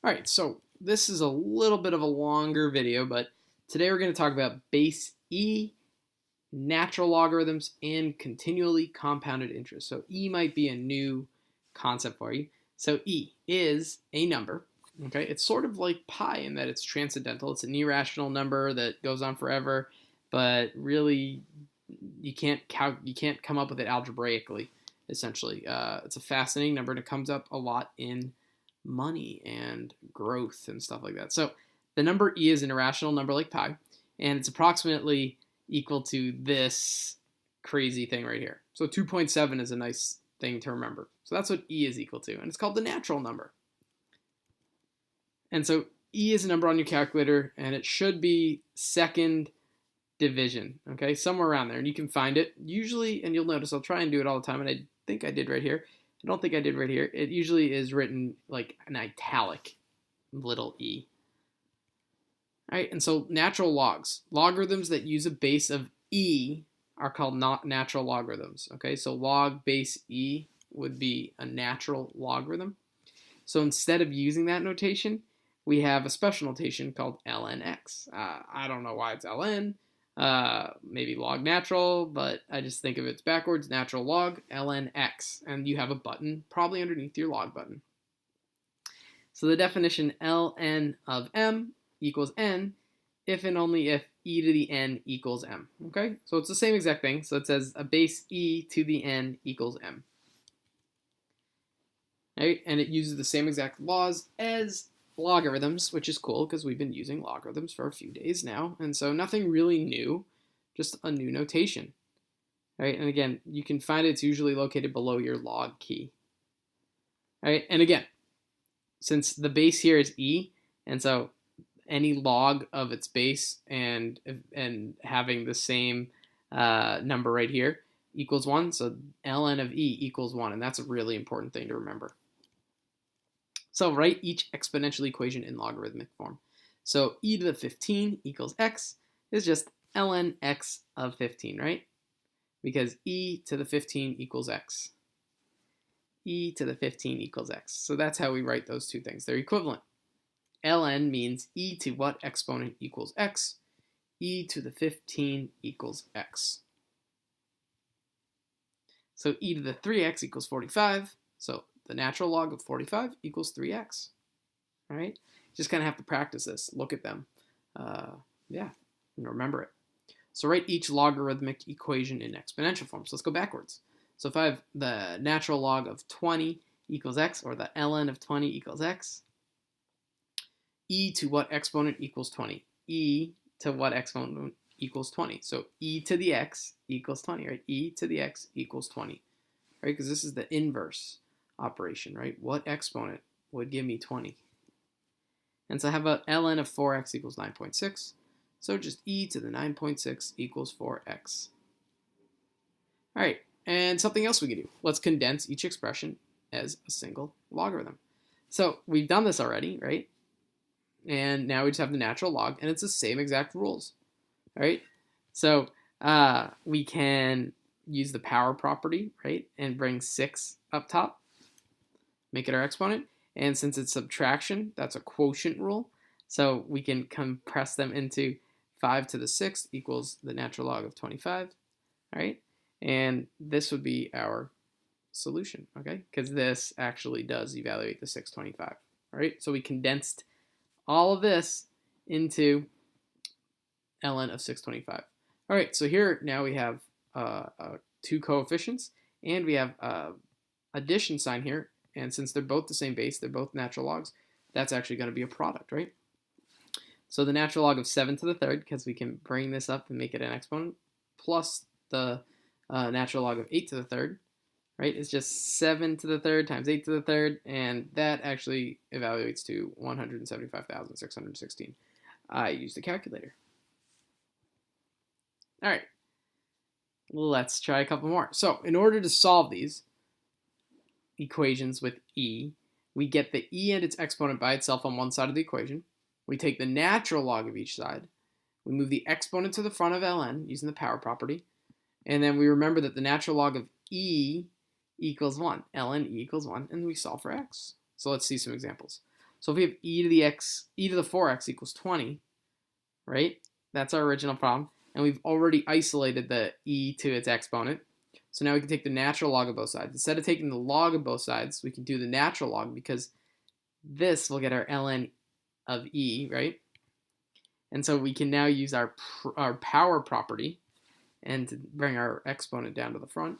All right, so this is a little bit of a longer video, but today we're going to talk about base E, natural logarithms, and continually compounded interest. So E might be a new concept for you. So E is a number. Okay, it's sort of like pi in that it's transcendental. It's an irrational number that goes on forever, but really you can't come up with it algebraically. Essentially, it's a fascinating number, and it comes up a lot in money and growth and stuff like that. So the number E is an irrational number like pi, and it's approximately equal to this crazy thing right here. So 2.7 is a nice thing to remember. So that's what E is equal to, and it's called the natural number. And so E is a number on your calculator, and it should be second division, okay, somewhere around there, and you can find it usually, and you'll notice I'll try and do it all the time, and I think I did right here. I don't think I did right here. It usually is written like an italic little e. All right, and so natural logs, logarithms that use a base of e are called not natural logarithms, okay? So log base e would be a natural logarithm. So instead of using that notation, we have a special notation called lnx. I don't know why it's ln. Maybe log natural, but I just think of it's backwards, natural log, lnx, and you have a button probably underneath your log button. So the definition ln of m equals n if and only if e to the n equals m, okay? So it's the same exact thing, so it says a base e to the n equals m. Right? And it uses the same exact laws as logarithms, which is cool because we've been using logarithms for a few days now, and so nothing really new, just a new notation. Right? And again, you can find it's usually located below your log key. Right? And again, since the base here is e, and so any log of its base and having the same number right here equals 1, so ln of e equals 1, and that's a really important thing to remember. So write each exponential equation in logarithmic form. So e to the 15 equals x is just ln x of 15, right? Because e to the 15 equals x. E to the 15 equals x. So that's how we write those two things. They're equivalent. ln means e to what exponent equals x. E to the 15 equals x. So e to the 3x equals 45. So the natural log of 45 equals 3x. All right? Just kind of have to practice this. Look at them. And remember it. So write each logarithmic equation in exponential form. So let's go backwards. So if I have the natural log of 20 equals x, or the ln of 20 equals x, e to what exponent equals 20? E to what exponent equals 20? So e to the x equals 20, right? E to the x equals 20, right? Because this is the inverse operation, right? What exponent would give me 20? And so how about ln of 4x equals 9.6? So just e to the 9.6 equals 4x. All right, and something else we can do. Let's condense each expression as a single logarithm. So we've done this already, right? And now we just have the natural log, and it's the same exact rules, right? So we can use the power property, right, and bring 6 up top, make it our exponent. And since it's subtraction, that's a quotient rule. So we can compress them into 5 to the 6th equals the natural log of 25, right? And this would be our solution, okay? Because this actually does evaluate the 625, right? So we condensed all of this into ln of 625. All right, so here now we have two coefficients, and we have addition sign here, and since they're both the same base, they're both natural logs, that's actually going to be a product, right? So the natural log of 7 to the 3rd, because we can bring this up and make it an exponent, plus the natural log of 8 to the 3rd, right? It's just 7 to the 3rd times 8 to the 3rd, and that actually evaluates to 175,616. I used a calculator. All right, let's try a couple more. So in order to solve these equations with e, we get the e and its exponent by itself on one side of the equation. We take the natural log of each side. We move the exponent to the front of ln using the power property. And then we remember that the natural log of e equals 1. ln e equals 1, and we solve for x. So let's see some examples. So if we have e to the 4x equals 20, right? That's our original problem. And we've already isolated the e to its exponent. So now we can take the natural log of both sides. Instead of taking the log of both sides, we can do the natural log, because this will get our ln of e, right? And so we can now use our power property and to bring our exponent down to the front.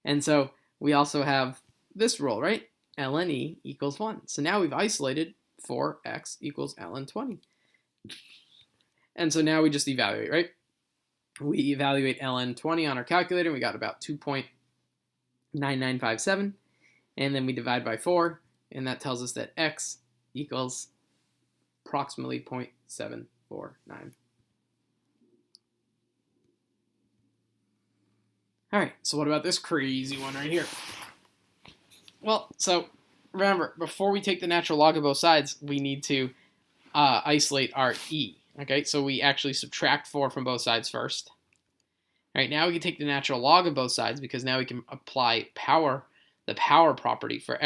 And so we also have this rule, right? ln e equals 1. So now we've isolated 4x equals ln 20. And so now we just evaluate, right? We evaluate ln 20 on our calculator. We got about 2.9957. And then we divide by 4. And that tells us that x equals approximately 0.749. All right, so what about this crazy one right here? Well, so remember, before we take the natural log of both sides, we need to isolate our e. Okay, so we actually subtract 4 from both sides first. All right, now we can take the natural log of both sides, because now we can apply the power property for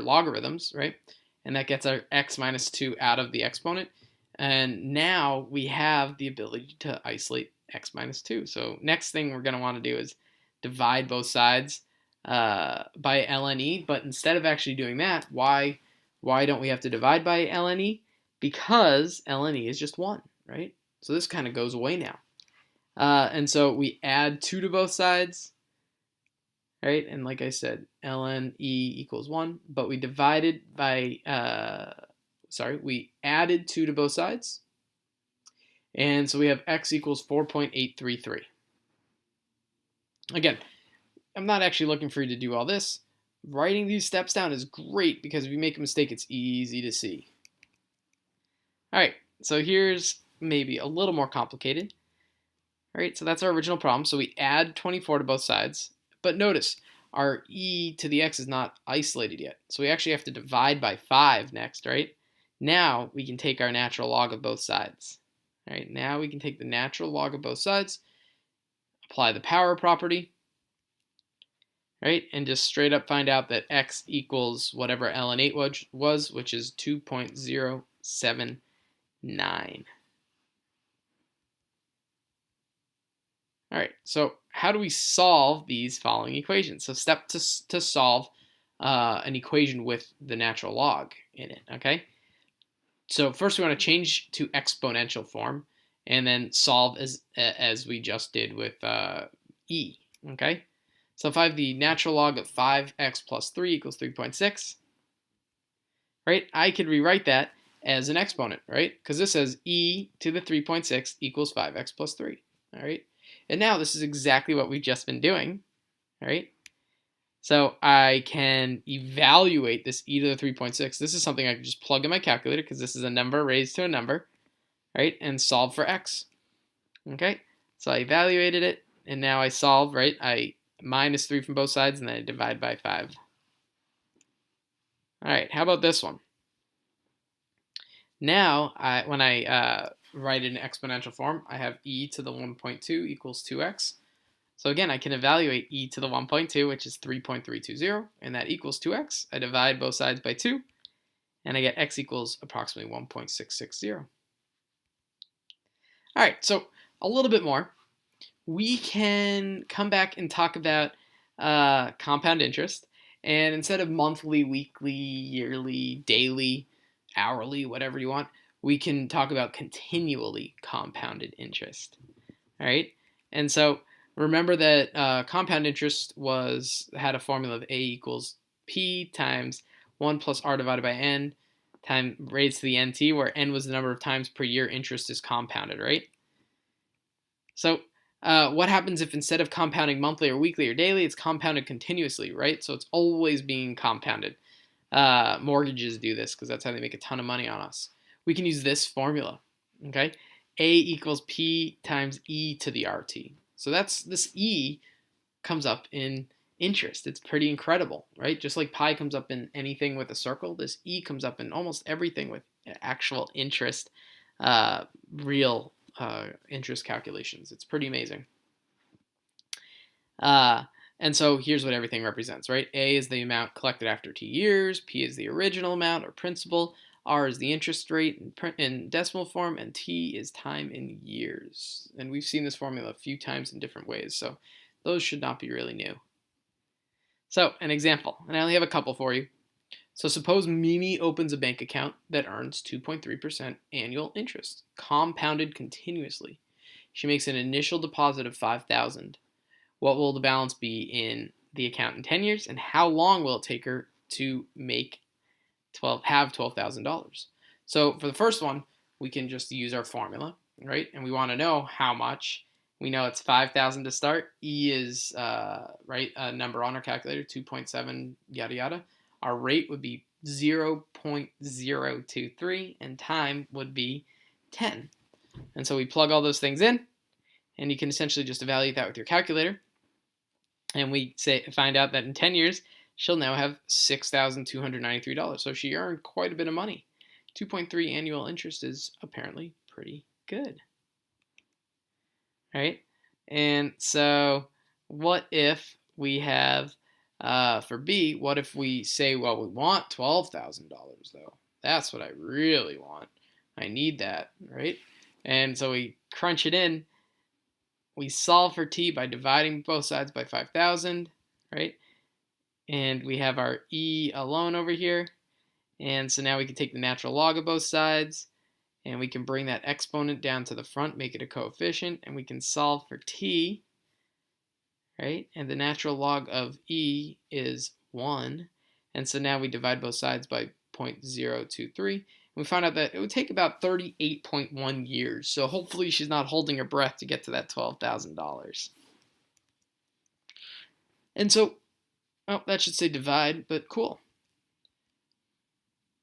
logarithms, right? And that gets our x minus 2 out of the exponent. And now we have the ability to isolate x minus 2. So next thing we're going to want to do is divide both sides by ln e. But instead of actually doing that, why don't we have to divide by ln e? Because ln e is just 1, right? So this kind of goes away now. And so we add 2 to both sides, right? And like I said, ln e equals 1, but we divided by, we added 2 to both sides. And so we have x equals 4.833. Again, I'm not actually looking for you to do all this. Writing these steps down is great, because if you make a mistake, it's easy to see. All right, so here's maybe a little more complicated. All right, so that's our original problem. So we add 24 to both sides. But notice, our e to the x is not isolated yet. So we actually have to divide by 5 next, right? Now we can take our natural log of both sides. All right, now we can take the natural log of both sides, apply the power property, right? And just straight up find out that x equals whatever ln 8 was, which is 2.079. All right, so how do we solve these following equations? So step to solve an equation with the natural log in it, okay? So first we want to change to exponential form, and then solve as we just did with e, okay? So if I have the natural log of 5x plus 3 equals 3.6, right? I could rewrite that as an exponent, right? Because this says e to the 3.6 equals 5x plus 3, all right? And now this is exactly what we've just been doing, right? So I can evaluate this e to the 3.6. This is something I can just plug in my calculator, because this is a number raised to a number, right? And solve for x, okay? So I evaluated it, and now I solve, right? I minus 3 from both sides, and then I divide by 5. All right, how about this one? Now, when I write it in exponential form, I have e to the 1.2 equals 2x. So again, I can evaluate e to the 1.2, which is 3.320, and that equals 2x. I divide both sides by 2, and I get x equals approximately 1.660. All right, so a little bit more. We can come back and talk about compound interest, and instead of monthly, weekly, yearly, daily, hourly, whatever you want, we can talk about continually compounded interest. All right, and so remember that compound interest had a formula of a equals p times 1 plus r divided by n time raised to the nt, where n was the number of times per year interest is compounded, right? So what happens if instead of compounding monthly or weekly or daily, it's compounded continuously, right? So it's always being compounded. Mortgages do this because that's how they make a ton of money on us. We can use this formula, okay? A equals P times E to the RT. So this E comes up in interest. It's pretty incredible, right? Just like pi comes up in anything with a circle, this E comes up in almost everything with actual interest, real interest calculations. It's pretty amazing. And so here's what everything represents, right? A is the amount collected after T years, P is the original amount or principal, R is the interest rate in decimal form, and T is time in years. And we've seen this formula a few times in different ways, so those should not be really new. So an example, and I only have a couple for you. So suppose Mimi opens a bank account that earns 2.3% annual interest, compounded continuously. She makes an initial deposit of $5,000. What will the balance be in the account in 10 years, and how long will it take her to have $12,000? So for the first one, we can just use our formula, right? And we want to know how much. We know it's 5,000 to start. E is right, a number on our calculator, 2.7 yada yada. Our rate would be 0.023, and time would be 10. And so we plug all those things in, and you can essentially just evaluate that with your calculator. And we find out that in 10 years, she'll now have $6,293. So she earned quite a bit of money. 2.3 annual interest is apparently pretty good. Right? And so what if we have, for B, what if we say, well, we want $12,000 though? That's what I really want. I need that, right? And so we crunch it in. We solve for T by dividing both sides by 5,000, right? And we have our E alone over here. And so now we can take the natural log of both sides, and we can bring that exponent down to the front, make it a coefficient, and we can solve for T, right? And the natural log of E is 1. And so now we divide both sides by 0.023. We found out that it would take about 38.1 years. So hopefully she's not holding her breath to get to that $12,000. And so, oh, that should say divide, but cool.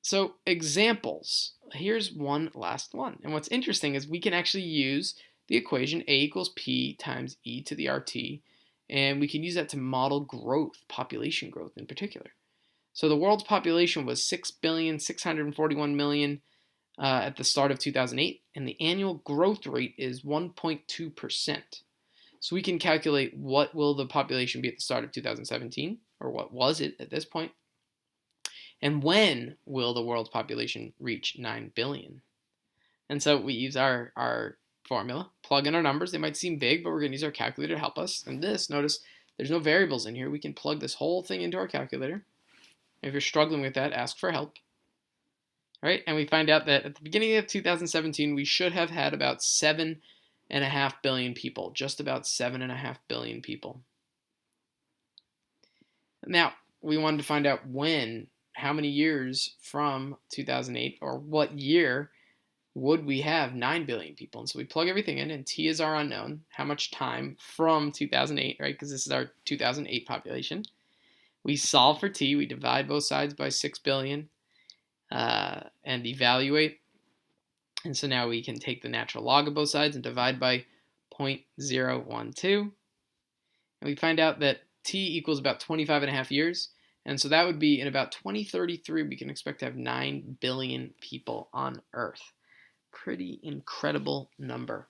So examples. Here's one last one. And what's interesting is we can actually use the equation A equals P times E to the RT, and we can use that to model growth, population growth in particular. So the world's population was 6,641,000,000 at the start of 2008, and the annual growth rate is 1.2%. So we can calculate what will the population be at the start of 2017, or what was it at this point, and when will the world's population reach 9 billion. And so we use our formula, plug in our numbers. They might seem big, but we're going to use our calculator to help us. And this, notice, there's no variables in here. We can plug this whole thing into our calculator. If you're struggling with that, ask for help. All right, and we find out that at the beginning of 2017, we should have had about 7.5 billion people, just about 7.5 billion people. Now, we wanted to find out how many years from 2008, or what year would we have 9 billion people. And so we plug everything in, and T is our unknown, how much time from 2008, right, because this is our 2008 population. We solve for T, we divide both sides by 6 billion and evaluate. And so now we can take the natural log of both sides and divide by 0.012. And we find out that T equals about 25.5 years. And so that would be in about 2033, we can expect to have 9 billion people on Earth. Pretty incredible number.